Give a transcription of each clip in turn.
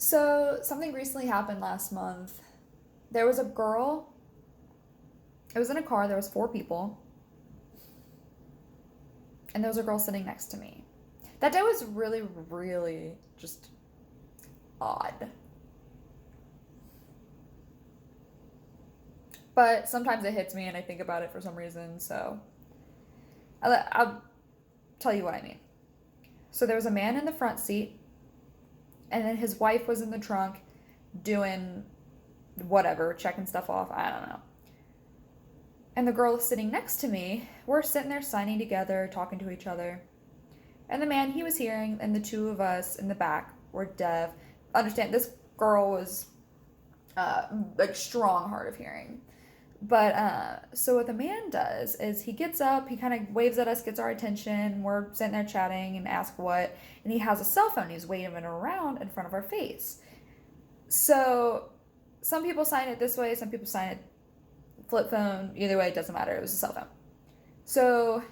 So, something recently happened last month. There was a girl, it was in a car, there was four people, and there was a girl sitting next to me. That day was really, really just odd. But sometimes it hits me and I think about it for some reason, so I'll tell you what I mean. So there was a man in the front seat, and then his wife was in the trunk doing whatever, checking stuff off, I don't know. And the girl sitting next to me, we're sitting there signing together, talking to each other. And the man, he was hearing, and the two of us in the back were deaf. Understand, this girl was like strong hard of hearing. But so what the man does is he gets up, he kind of waves at us, gets our attention. We're sitting there chatting and ask what, and he has a cell phone. He's waving it around in front of our face. So some people sign it this way, some people sign it flip phone. Either way, it doesn't matter. It was a cell phone. So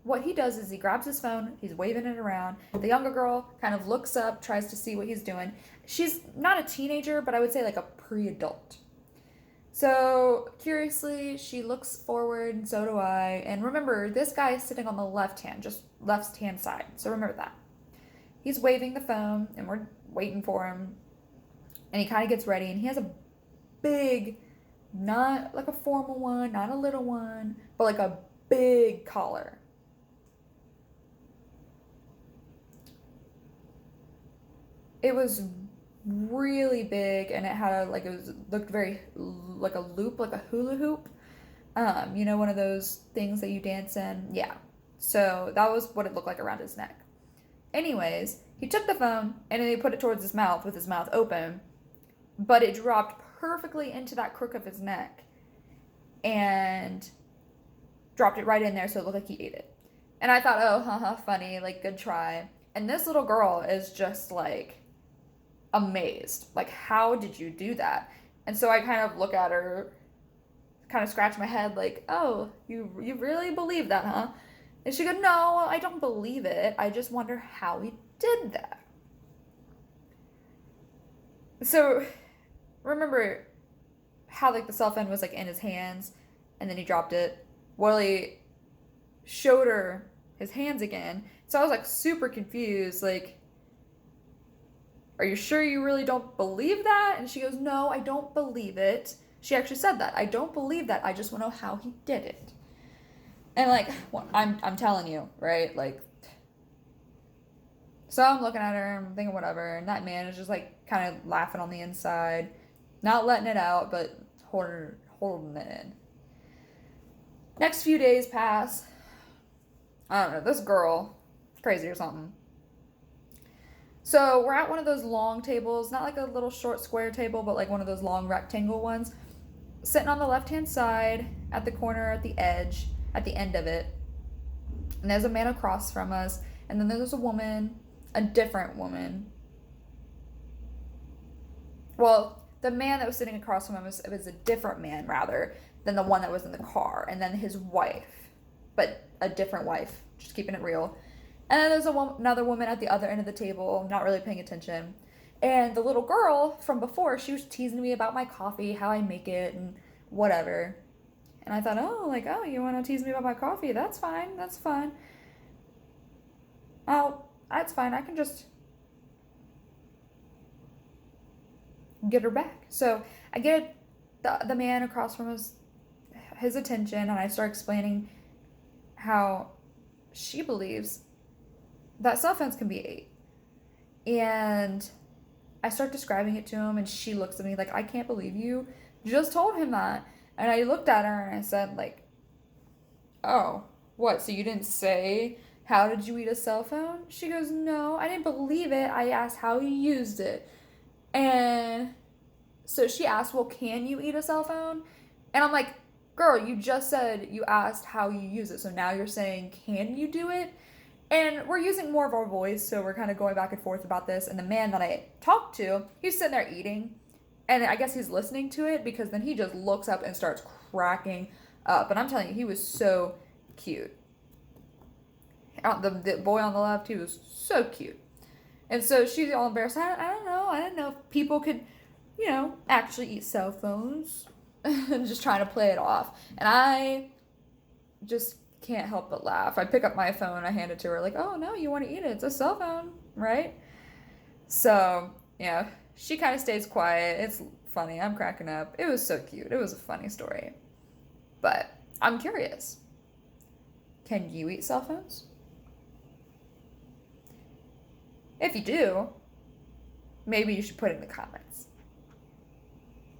what he does is he grabs his phone, he's waving it around. The younger girl kind of looks up, tries to see what he's doing. She's not a teenager, but I would say like a pre-adult. So curiously, she looks forward, and so do I. And remember, this guy is sitting on the left hand, just left hand side. So remember that. He's waving the phone, and we're waiting for him. And he kind of gets ready, and he has a big, not like a formal one, not a little one, but like a big collar. It was really big, and it had it was looked very like a loop, like a hula hoop. One of those things that you dance in. Yeah. So that was what it looked like around his neck. Anyways, he took the phone and then he put it towards his mouth with his mouth open, but it dropped perfectly into that crook of his neck and dropped it right in there so it looked like he ate it. And I thought, oh, haha, funny, like good try. And this little girl is just like amazed. Like, how did you do that? And so I kind of look at her, kind of scratch my head like, oh, you really believe that, huh? And she goes, no, I don't believe it. I just wonder how he did that. So remember how like the cell phone was like in his hands and then he dropped it? Well, he showed her his hands again. So I was like super confused, like, are you sure you really don't believe that? And she goes, no, I don't believe it. She actually said that. I don't believe that. I just want to know how he did it. And like, well, I'm telling you, right? Like, so I'm looking at her and I'm thinking whatever. And that man is just like kind of laughing on the inside, not letting it out, but holding it in. Next few days pass. I don't know, this girl, crazy or something. So we're at one of those long tables, not like a little short square table, but like one of those long rectangle ones, sitting on the left-hand side at the corner, at the edge, at the end of it. And there's a man across from us, and then there's a woman, a different woman. Well, the man that was sitting across from him was a different man, rather, than the one that was in the car, and then his wife, but a different wife, just keeping it real. And then there's another woman at the other end of the table, not really paying attention. And the little girl from before, she was teasing me about my coffee, how I make it, and whatever. And I thought, oh, you want to tease me about my coffee? That's fine, that's fine. Oh, that's fine, I can just get her back. So I get the man across from us, his attention, and I start explaining how she believes that cell phones can be ate. And I start describing it to him, and she looks at me like, I can't believe you just told him that. And I looked at her and I said, like, oh, what? So you didn't say, how did you eat a cell phone? She goes, no, I didn't believe it. I asked how you used it. And so she asked, well, can you eat a cell phone? And I'm like, girl, you just said you asked how you use it. So now you're saying, can you do it? And we're using more of our voice, so we're kind of going back and forth about this. And the man that I talked to, he's sitting there eating. And I guess he's listening to it, because then he just looks up and starts cracking up. And I'm telling you, he was so cute. The boy on the left, he was so cute. And so she's all embarrassed. I don't know. I didn't know if people could, actually eat cell phones and just trying to play it off. And I just can't help but laugh. I pick up my phone, I hand it to her, like, oh no, you want to eat it? It's a cell phone, right? So, yeah, she kind of stays quiet. It's funny. I'm cracking up. It was so cute. It was a funny story. But I'm curious. Can you eat cell phones? If you do, maybe you should put it in the comments.